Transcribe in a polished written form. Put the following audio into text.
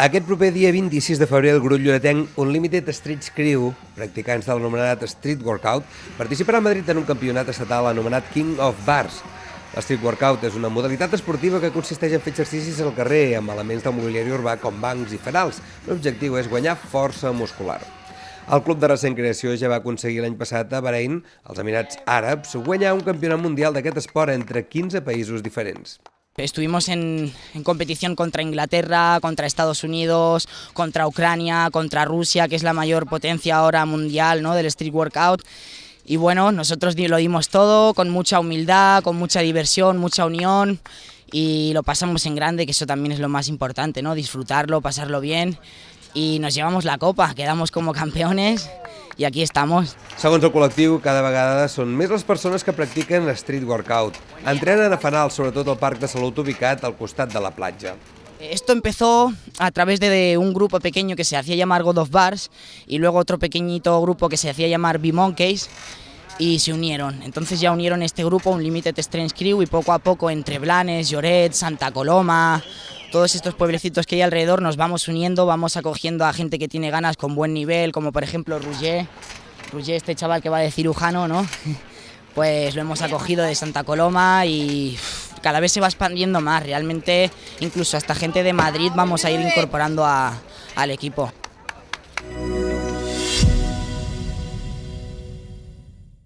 Aquest proper dia 26 de febrer, el grup lloretenc Unlimited Street Crew, practicants de l'anomenat Street Workout, participarà a Madrid en un campionat estatal anomenat King of Bars. L'Street Workout és una modalitat esportiva que consisteix en fer exercicis al carrer amb elements del mobiliari urbà com bancs i fanals. L'objectiu és guanyar força muscular. El club de recent creació ja va aconseguir l'any passat a Bahrein, als Emirats Àrabs, guanyar un campionat mundial d'aquest esport entre 15 països diferents. Estuvimos en competición contra Inglaterra, contra Estados Unidos, contra Ucrania, contra Rusia, que es la mayor potencia ahora mundial, ¿no?, del street workout. Y bueno, nosotros lo dimos todo, con mucha humildad, con mucha diversión, mucha unión, y lo pasamos en grande, que eso también es lo más importante, ¿no?, disfrutarlo, pasarlo bien, y nos llevamos la copa, quedamos como campeones. I aquí estamos. Segons el col·lectiu, cada vegada són més les persones que practiquen street workout. Entrenen a fanals, sobretot al parc de salut ubicat al costat de la platja. Esto empezó a través de un grupo pequeño que se hacía llamar God of Bars y luego otro pequeñito grupo que se hacía llamar B-Monkeys y se unieron. Entonces ya unieron este grupo, Unlimited Street Crew, y poco a poco entre Blanes, Lloret, Santa Coloma, todos estos pueblecitos que hay alrededor nos vamos uniendo, vamos acogiendo a gente que tiene ganas con buen nivel, como por ejemplo Roger, este chaval que va de cirujano, ¿no? Pues lo hemos acogido de Santa Coloma y cada vez se va expandiendo más, realmente incluso hasta gente de Madrid vamos a ir incorporando al equipo.